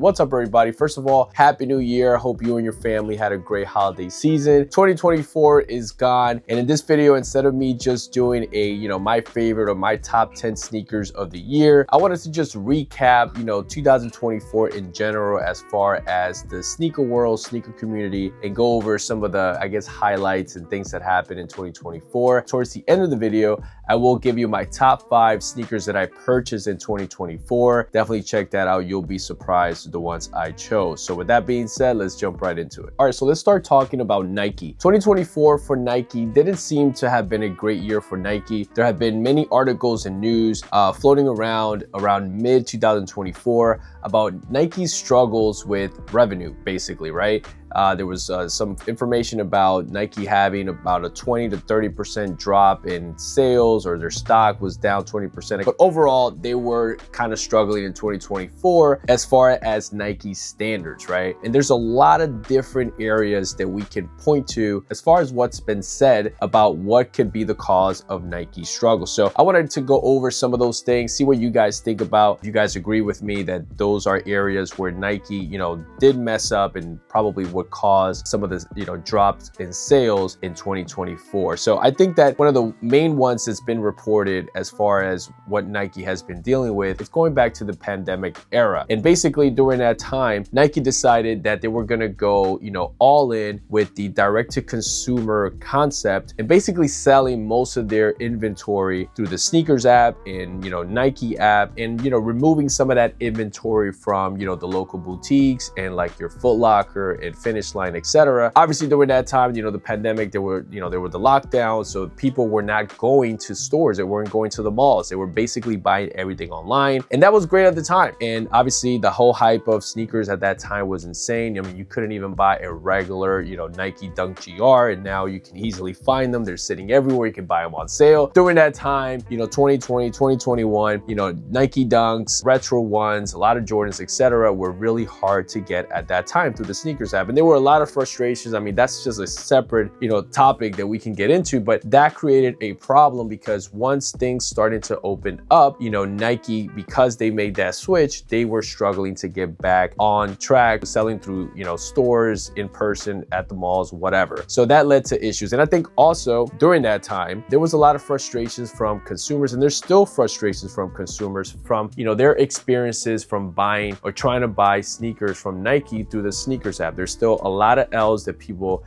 What's up, everybody? First of all, Happy New Year. Hope you and your family had a great holiday season. 2024 is gone. And in this video, instead of me just doing a, my favorite or my top 10 sneakers of the year, I wanted to just recap, 2024 in general as far as the sneaker world, sneaker community, and go over some of the, highlights and things that happened in 2024. Towards the end of the video, I will give you my top 5 sneakers that I purchased in 2024. Definitely check that out. You'll be surprised at the ones I chose. So with that being said, let's jump right into it. All right, so let's start talking about Nike. 2024 for Nike didn't seem to have been a great year for Nike. There have been many articles and news floating around mid 2024 about Nike's struggles with revenue, basically, right? There was some information about Nike having about a 20 to 30% drop in sales, or their stock was down 20%. But overall, they were kind of struggling in 2024 as far as Nike standards, right? And there's a lot of different areas that we can point to as far as what's been said about what could be the cause of Nike's struggle. So I wanted to go over some of those things, see what you guys think about. If you guys agree with me that those are areas where Nike, did mess up and probably would cause some of the, drops in sales in 2024. So I think that one of the main ones that's been reported as far as what Nike has been dealing with is going back to the pandemic era. And basically during that time, Nike decided that they were going to go, all in with the direct to consumer concept and basically selling most of their inventory through the sneakers app and, Nike app, and, removing some of that inventory from, the local boutiques and like your Foot Locker and Finish Line, etc. Obviously during that time, the pandemic, there were the lockdowns, so people were not going to stores, they weren't going to the malls, they were basically buying everything online, and that was great at the time. And obviously the whole hype of sneakers at that time was insane. I mean, you couldn't even buy a regular, Nike Dunk GR, and now you can easily find them. They're sitting everywhere. You can buy them on sale. During that time, 2020, 2021, Nike Dunks, retro ones, a lot of Jordans, etc., were really hard to get at that time through the sneakers app. And there were a lot of frustrations. I mean, that's just a separate, topic that we can get into, but that created a problem because once things started to open up, Nike, because they made that switch, they were struggling to get back on track, selling through, stores, in person, at the malls, whatever. So that led to issues. And I think also during that time, there was a lot of frustrations from consumers, and there's still frustrations from consumers from, their experiences from buying or trying to buy sneakers from Nike through the sneakers app. There's still a lot of L's that people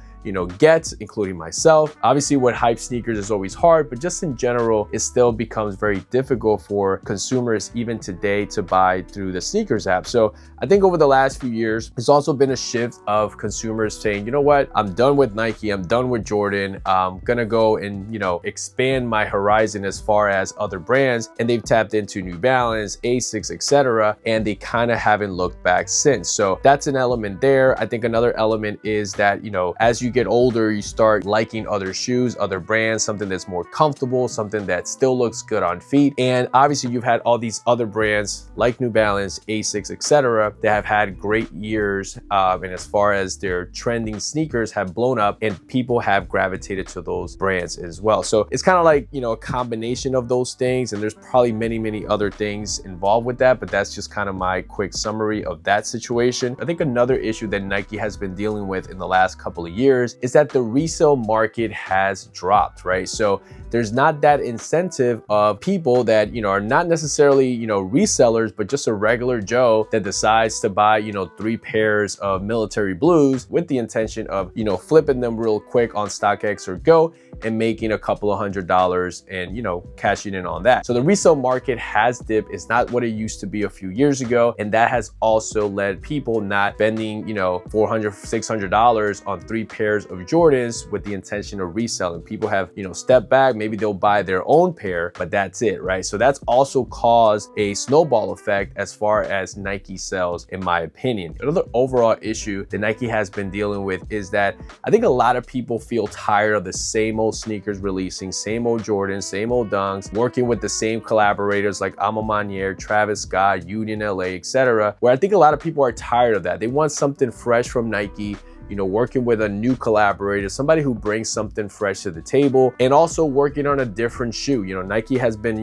get, including myself. Obviously with hype sneakers is always hard, but just in general, it still becomes very difficult for consumers even today to buy through the sneakers app. So I think over the last few years, there's also been a shift of consumers saying, you know what, I'm done with Nike, I'm done with Jordan, I'm gonna go and, expand my horizon as far as other brands. And they've tapped into New Balance, Asics, etc. And they kind of haven't looked back since. So that's an element there. I think another element is that, as you get older, you start liking other shoes, other brands, something that's more comfortable, something that still looks good on feet. And obviously you've had all these other brands like New Balance, Asics, etc. that have had great years. And as far as their trending sneakers have blown up, and people have gravitated to those brands as well. So it's kind of like, a combination of those things. And there's probably many, many other things involved with that, but that's just kind of my quick summary of that situation. I think another issue that Nike has been dealing with in the last couple of years is that the resale market has dropped, right? So there's not that incentive of people that, are not necessarily, resellers, but just a regular Joe that decides to buy, 3 pairs of military blues with the intention of, flipping them real quick on StockX or Go and making a couple of $100 and, cashing in on that. So the resale market has dipped. It's not what it used to be a few years ago. And that has also led people not spending, $400, $600 on 3 pairs of Jordans with the intention of reselling. People have, stepped back. Maybe they'll buy their own pair, but that's it, right? So that's also caused a snowball effect as far as Nike sells, in my opinion. Another overall issue that Nike has been dealing with is that I think a lot of people feel tired of the same old sneakers releasing, same old Jordans, same old Dunks, working with the same collaborators like Ama Manier, Travis Scott, Union LA, etc. Where I think a lot of people are tired of that. They want something fresh from Nike, working with a new collaborator, somebody who brings something fresh to the table, and also working on a different shoe. Nike has been,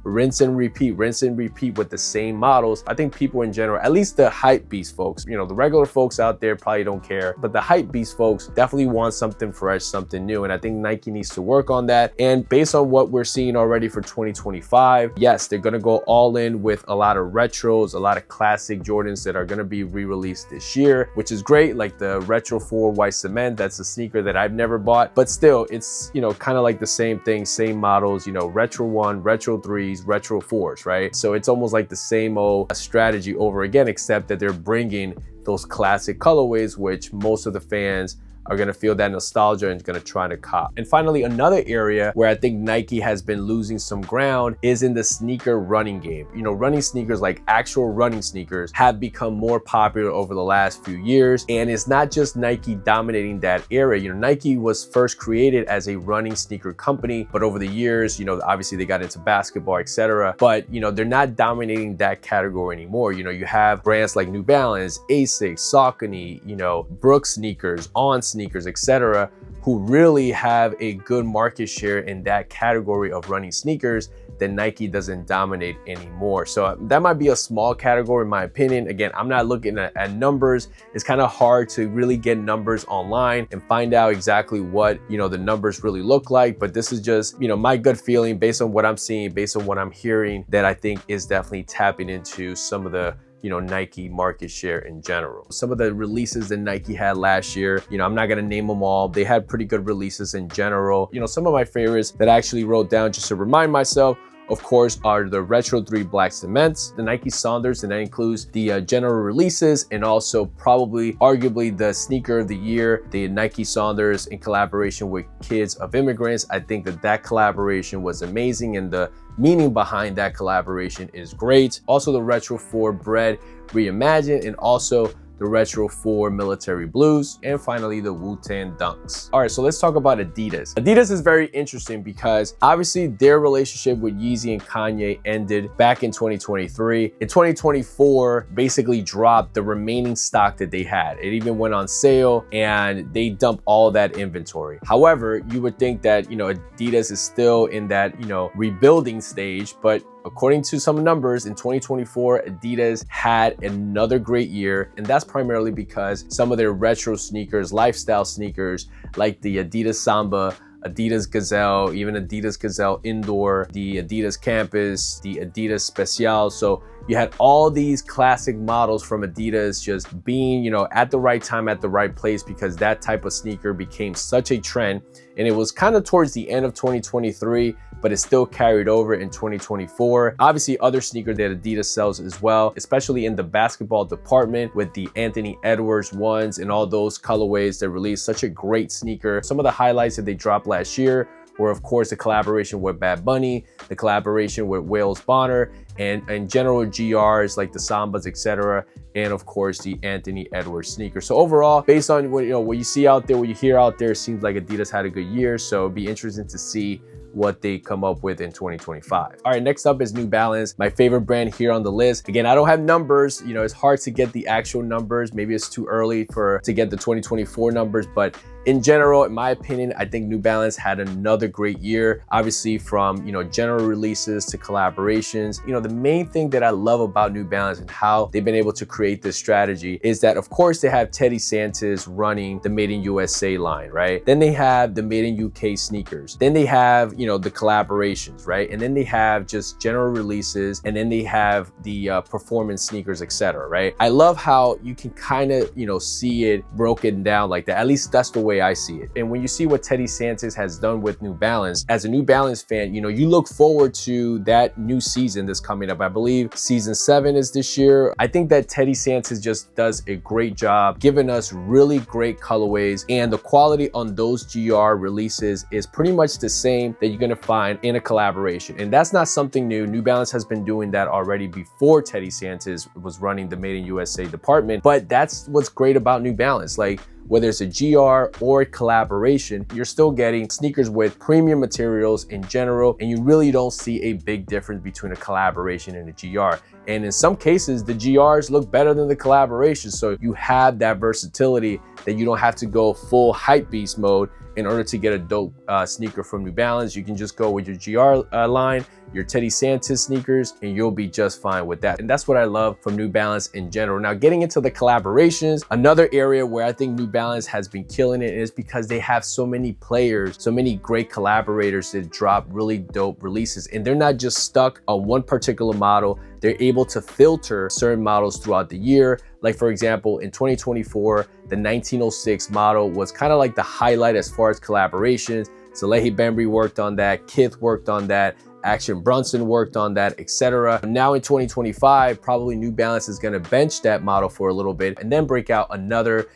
rinse and repeat with the same models. I think people in general, at least the hype beast folks, you know, the regular folks out there probably don't care, but the hype beast folks definitely want something fresh, something new. And I think Nike needs to work on that. And based on what we're seeing already for 2025, yes, they're going to go all in with a lot of retros, a lot of classic Jordans that are going to be re-released this year, which is great. Like the Retro 4 White Cement, that's a sneaker that I've never bought, but still it's, you know, kind of like the same thing, same models, you know, Retro 1, Retro 3s, Retro 4s, right? So it's almost like the same old strategy over again, except that they're bringing those classic colorways, which most of the fans are going to feel that nostalgia and going to try to cop. And finally, another area where I think Nike has been losing some ground is in the sneaker running game. You know, running sneakers, like actual running sneakers, have become more popular over the last few years. And it's not just Nike dominating that area. You know, Nike was first created as a running sneaker company, but over the years, you know, obviously they got into basketball, etc. But, you know, they're not dominating that category anymore. You know, you have brands like New Balance, Asics, Saucony, you know, Brooks sneakers, On sneakers, etc., who really have a good market share in that category of running sneakers that Nike doesn't dominate anymore. So that might be a small category in my opinion. Again, I'm not looking at numbers. It's kind of hard to really get numbers online and find out exactly what, you know, the numbers really look like. But this is just, you know, my gut feeling based on what I'm seeing, based on what I'm hearing, that I think is definitely tapping into some of the, you know, Nike market share in general. Some of the releases that Nike had last year, you know, I'm not gonna name them all. They had pretty good releases in general. You know, some of my favorites that I actually wrote down just to remind myself, of course, are the Retro 3 Black Cements, the Nike Saunders, and that includes the general releases, and also probably arguably the sneaker of the year, the Nike Saunders in collaboration with Kids of Immigrants. I think that collaboration was amazing, and the meaning behind that collaboration is great. Also the Retro 4 Bread Reimagined, and also the Retro 4 Military Blues, and finally the Wu-Tang Dunks. All right, so let's talk about Adidas. Adidas is very interesting because obviously their relationship with Yeezy and Kanye ended back in 2023. In 2024, basically dropped the remaining stock that they had. It even went on sale and they dumped all that inventory. However, you would think that, you know, Adidas is still in that, you know, rebuilding stage, but according to some numbers, in 2024, Adidas had another great year, and that's primarily because some of their retro sneakers, lifestyle sneakers, like the Adidas Samba, Adidas Gazelle, even Adidas Gazelle Indoor, the Adidas Campus, the Adidas Special. So you had all these classic models from Adidas just being, you know, at the right time, at the right place, because that type of sneaker became such a trend. And it was kind of towards the end of 2023, but it still carried over in 2024. Obviously, other sneakers that Adidas sells as well, especially in the basketball department with the Anthony Edwards ones and all those colorways that released such a great sneaker. Some of the highlights that they dropped last year were, of course, the collaboration with Bad Bunny, the collaboration with Wales Bonner, and general GRs like the Sambas, etc., and of course the Anthony Edwards sneaker. So overall, based on what you see out there, what you hear out there, it seems like Adidas had a good year. So it'd be interesting to see what they come up with in 2025. All right, next up is New Balance, my favorite brand here on the list. Again, I don't have numbers. You know, it's hard to get the actual numbers. Maybe it's too early to get the 2024 numbers, but in general, in my opinion, I think New Balance had another great year. Obviously, from, you know, general releases to collaborations. You know, the main thing that I love about New Balance and how they've been able to create this strategy is that, of course, they have Teddy Santis running the Made in USA line, right? Then they have the Made in UK sneakers. Then they have, you know, the collaborations, right? And then they have just general releases, and then they have the performance sneakers, etc., right? I love how you can kind of, you know, see it broken down like that. At least that's the way I see it. And when you see what Teddy Santis has done with New Balance, as a New Balance fan, you know, you look forward to that new season that's coming up. I believe season 7 is this year. I think that Teddy Santis just does a great job giving us really great colorways, and the quality on those GR releases is pretty much the same that you're gonna find in a collaboration. And that's not something new. New Balance has been doing that already before Teddy Santis was running the Made in USA department. But that's what's great about New Balance. Like, whether it's a GR or a collaboration, you're still getting sneakers with premium materials in general, and you really don't see a big difference between a collaboration and a GR. And in some cases, the GRs look better than the collaborations. So you have that versatility that you don't have to go full hype beast mode in order to get a dope sneaker from New Balance. You can just go with your GR line, your Teddy Santis sneakers, and you'll be just fine with that. And that's what I love from New Balance in general. Now, getting into the collaborations, another area where I think New Balance has been killing it is because they have so many players, so many great collaborators that drop really dope releases. And they're not just stuck on one particular model. They're able to filter certain models throughout the year. Like for example, in 2024, the 1906 model was kind of like the highlight as far as collaborations. Salehi Bembry worked on that, Kith worked on that, Action Brunson worked on that, etc. Now in 2025, probably New Balance is going to bench that model for a little bit and then break out another,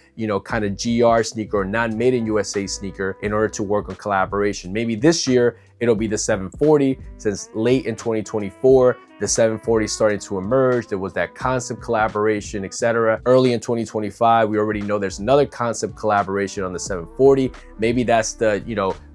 kind of GR sneaker or non-made in USA sneaker in order to work on collaboration. Maybe this year it'll be the 740, since late in 2024, the 740 started to emerge. There was that concept collaboration, etc. Early in 2025, we already know there's another concept collaboration on the 740. Maybe that's the,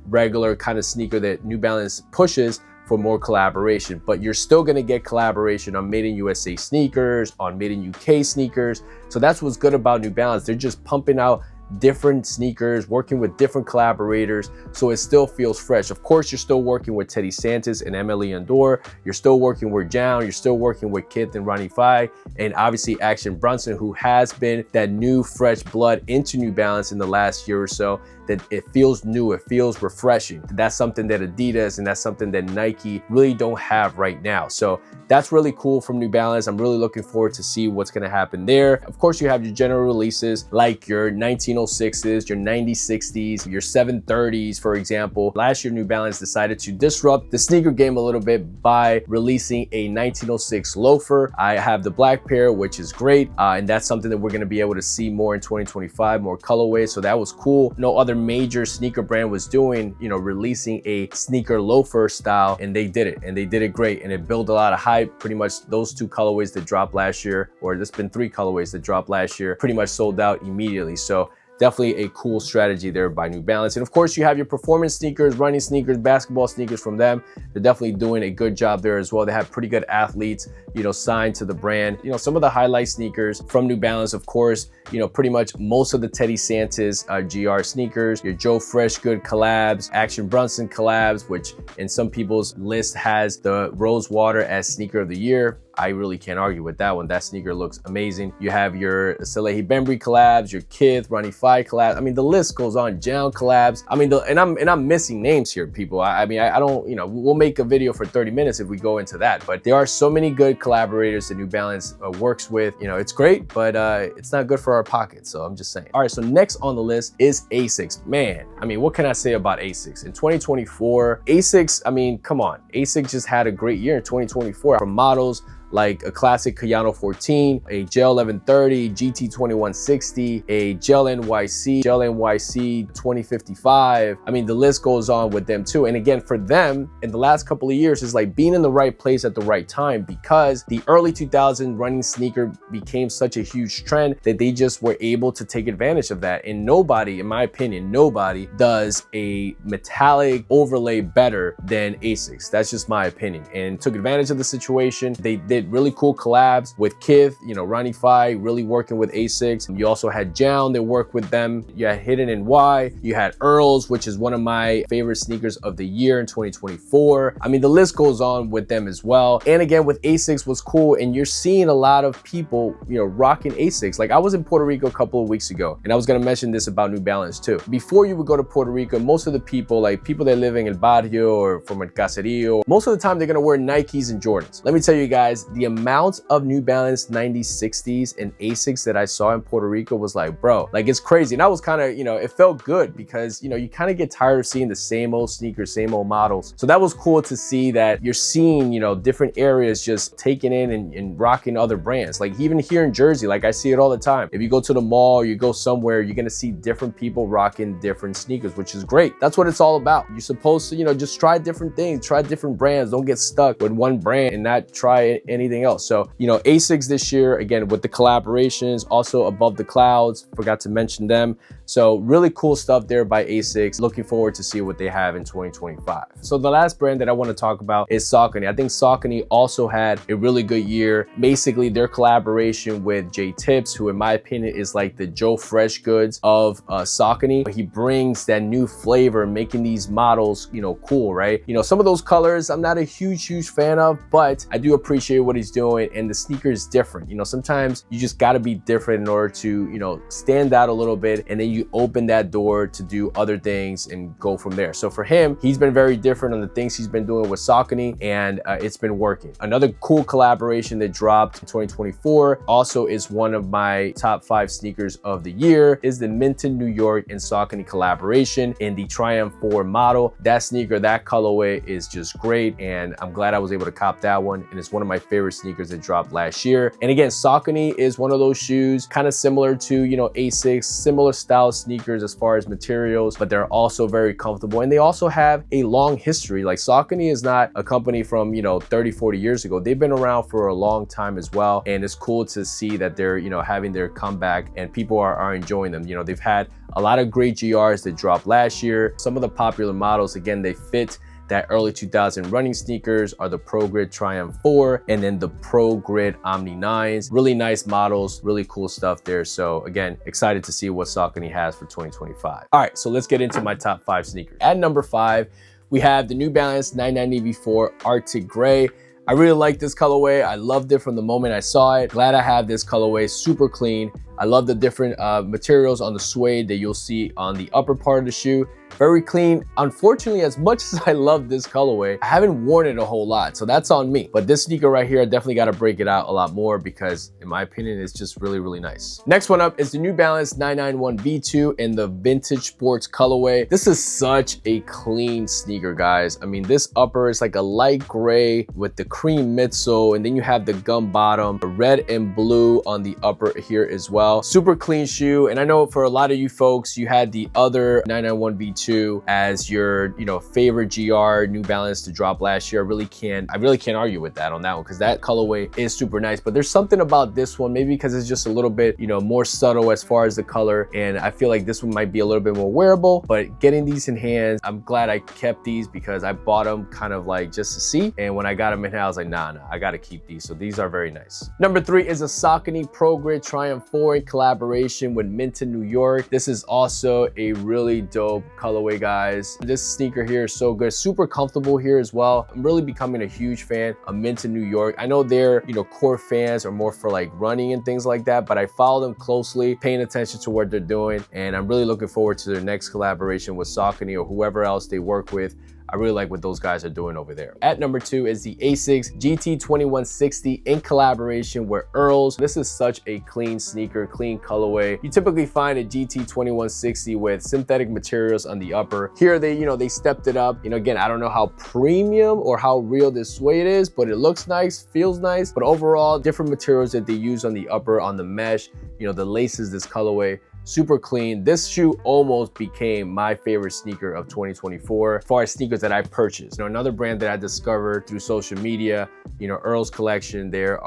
regular kind of sneaker that New Balance pushes for more collaboration, but you're still gonna get collaboration on Made in USA sneakers, on Made in UK sneakers. So that's what's good about New Balance. They're just pumping out different sneakers, working with different collaborators, so it still feels fresh. Of course, you're still working with Teddy Santis and Emily Andor. You're still working with Jown. You're still working with Kith and Ronnie Fai, and obviously Action Brunson, who has been that new fresh blood into New Balance in the last year or so. That it feels new, it feels refreshing. That's something that Adidas and that's something that Nike really don't have right now. So that's really cool from New Balance. I'm really looking forward to see what's gonna happen there. Of course, you have your general releases like your 1906s, your 9060s, your 730s, for example. Last year, New Balance decided to disrupt the sneaker game a little bit by releasing a 1906 loafer. I have the black pair, which is great. And that's something that we're gonna be able to see more in 2025, more colorways. So that was cool. No other major sneaker brand was doing, releasing a sneaker loafer style, and they did it, and they did it great, and it built a lot of hype. Pretty much those two colorways that dropped last year, or there's been 3 colorways that dropped last year, pretty much sold out immediately. So definitely a cool strategy there by New Balance. And of course, you have your performance sneakers, running sneakers, basketball sneakers from them. They're definitely doing a good job there as well. They have pretty good athletes, signed to the brand. Some of the highlight sneakers from New Balance, of course, pretty much most of the Teddy Santis GR sneakers, your Joe Freshgood collabs, Action Brunson collabs, which in some people's list has the Rosewater as sneaker of the year. I really can't argue with that one. That sneaker looks amazing. You have your Salehi Bembry collabs, your Kith, Ronnie Fai collabs. I mean, the list goes on. Jown collabs. I mean, and I'm missing names here, people. I don't, we'll make a video for 30 minutes if we go into that. But there are so many good collaborators that New Balance works with. It's great, but it's not good for our pockets. So I'm just saying. All right, so next on the list is Asics. Man, what can I say about Asics? In 2024, Asics, come on. Asics just had a great year in 2024 for models like a classic Kayano 14, a Gel 1130, GT 2160, a Gel NYC 2055. The list goes on with them too. And again, for them, in the last couple of years, is like being in the right place at the right time, because the early 2000s running sneaker became such a huge trend that they just were able to take advantage of that. And nobody, in my opinion, nobody does a metallic overlay better than Asics. That's just my opinion. And took advantage of the situation. They did really cool collabs with Kith, Ronnie Fai really working with Asics. You also had Jown that worked with them. You had Hidden NY. You had Earls, which is one of my favorite sneakers of the year in 2024. The list goes on with them as well. And again, with Asics was cool, and you're seeing a lot of people, rocking Asics. Like I was in Puerto Rico a couple of weeks ago, and I was gonna mention this about New Balance too. Before you would go to Puerto Rico, most of the people, like people that live in El Barrio or from El Caserío, most of the time they're gonna wear Nikes and Jordans. Let me tell you guys, the amount of New Balance 9060s and Asics that I saw in Puerto Rico was like, bro, like it's crazy. And I was kind of, it felt good because, you kind of get tired of seeing the same old sneakers, same old models. So that was cool to see that you're seeing, different areas just taking in and rocking other brands. Like even here in Jersey, like I see it all the time. If you go to the mall, you go somewhere, you're going to see different people rocking different sneakers, which is great. That's what it's all about. You're supposed to, just try different things, try different brands. Don't get stuck with one brand and not try anything else. So, you know, Asics this year, again, with the collaborations, also Above the Clouds, forgot to mention them. So really cool stuff there by Asics. Looking forward to see what they have in 2025. So the last brand that I want to talk about is Saucony. I think Saucony also had a really good year. Basically, their collaboration with J Tips, who in my opinion is like the Joe Fresh Goods of Saucony. He brings that new flavor, making these models, you know, cool, right? You know, some of those colors I'm not a huge fan of, but I do appreciate what he's doing, and the sneaker is different. You know, sometimes you just got to be different in order to, you know, stand out a little bit, and then you open that door to do other things and go from there. So for him, he's been very different on the things he's been doing with Saucony, and it's been working. Another cool collaboration that dropped in 2024 also is one of my top 5 sneakers of the year, is the Minted New York and Saucony collaboration in the Triumph 4 model. That sneaker, that colorway is just great, and I'm glad I was able to cop that one, and it's one of my favorite sneakers that dropped last year. And again, Saucony is one of those shoes kind of similar to, you know, Asics, similar style sneakers as far as materials, but they're also very comfortable, and they also have a long history. Like, Saucony is not a company from, you know, 30-40 years ago. They've been around for a long time as well, and it's cool to see that they're, you know, having their comeback and people are enjoying them. You know, they've had a lot of great GRs that dropped last year. Some of the popular models, again, they fit that early 2000 running sneakers, are the Pro Grid Triumph 4 and then the Pro Grid Omni 9s. Really nice models, really cool stuff there. So again, excited to see what Saucony has for 2025. All right, so let's get into my top 5 sneakers. At number 5, we have the New Balance 990 V4 Arctic Gray. I really like this colorway. I loved it from the moment I saw it. Glad I have this colorway, super clean. I love the different materials on the suede that you'll see on the upper part of the shoe. Very clean. Unfortunately, as much as I love this colorway, I haven't worn it a whole lot, so that's on me. But this sneaker right here, I definitely got to break it out a lot more because in my opinion, it's just really nice. Next one up is the New Balance 991 V2 in the Vintage Sports colorway. This is such a clean sneaker, guys. I mean, this upper is like a light gray with the cream midsole, and then you have the gum bottom, the red and blue on the upper here as well. Super clean shoe, and I know for a lot of you folks, you had the other 991 V2 as your, you know, favorite GR New Balance to drop last year. I really can't argue with that on that one, because that colorway is super nice. But there's something about this one, maybe because it's just a little bit, you know, more subtle as far as the color, and I feel like this one might be a little bit more wearable. But getting these in hands, I'm glad I kept these because I bought them kind of like just to see, and when I got them in hand, I was like, nah, I gotta keep these. So these are very nice. Number 3 is a Saucony Pro Grid Triumph 4 in collaboration with Minted New York. This is also a really dope colorway, guys. This sneaker here is so good, super comfortable here as well. I'm really becoming a huge fan of Minted New York. I know their, you know, core fans are more for like running and things like that, but I follow them closely, paying attention to what they're doing, and I'm really looking forward to their next collaboration with Saucony or whoever else they work with. I really like what those guys are doing over there. At number 2 is the Asics GT2160 in collaboration with Earls. This is such a clean sneaker, clean colorway. You typically find a GT2160 with synthetic materials on the upper. Here they, you know, they stepped it up. You know, again, I don't know how premium or how real this suede is, but it looks nice, feels nice. But overall, different materials that they use on the upper, on the mesh, you know, the laces, this colorway, super clean. This shoe almost became my favorite sneaker of 2024 as far as sneakers that I purchased. You know, another brand that I discovered through social media, you know, Earl's collection, they're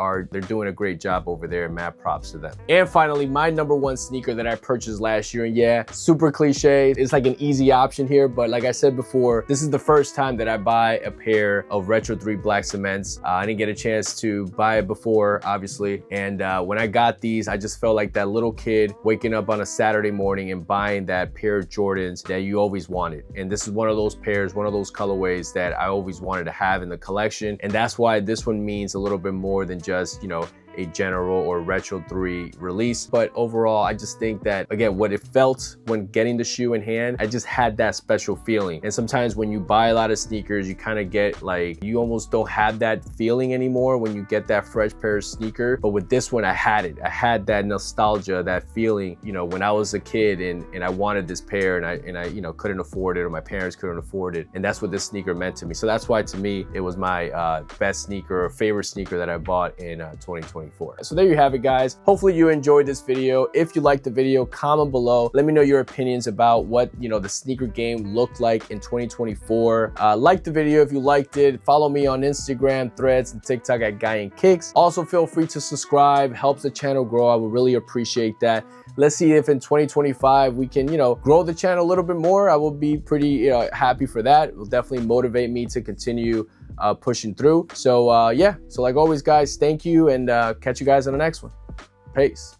doing a great job over there, and mad props to them. And finally, my number 1 sneaker that I purchased last year, and yeah, super cliche, it's like an easy option here, but like I said before, this is the first time that I buy a pair of Retro 3 Black Cements. I didn't get a chance to buy it before, obviously, and when I got these, I just felt like that little kid waking up on a Saturday morning and buying that pair of Jordans that you always wanted. And this is one of those pairs, one of those colorways that I always wanted to have in the collection. And that's why this one means a little bit more than just, you know, a general or retro 3 release. But overall, I just think that, again, what it felt when getting the shoe in hand, I just had that special feeling. And sometimes when you buy a lot of sneakers, you kind of get like, you almost don't have that feeling anymore when you get that fresh pair of sneaker. But with this one, I had it. I had that nostalgia, that feeling, you know, when I was a kid and I wanted this pair and I, you know, couldn't afford it, or my parents couldn't afford it. And that's what this sneaker meant to me. So that's why, to me, it was my best sneaker or favorite sneaker that I bought in 2020. 2024. So there you have it, guys. Hopefully you enjoyed this video. If you liked the video, comment below. Let me know your opinions about what, you know, the sneaker game looked like in 2024. Like the video if you liked it. Follow me on Instagram, Threads, and TikTok at Guy and Kicks. Also, feel free to subscribe. Helps the channel grow. I would really appreciate that. Let's see if in 2025 we can, you know, grow the channel a little bit more. I will be pretty, you know, happy for that. It will definitely motivate me to continue pushing through. So yeah, so like always, guys, thank you, and catch you guys on the next one. Peace.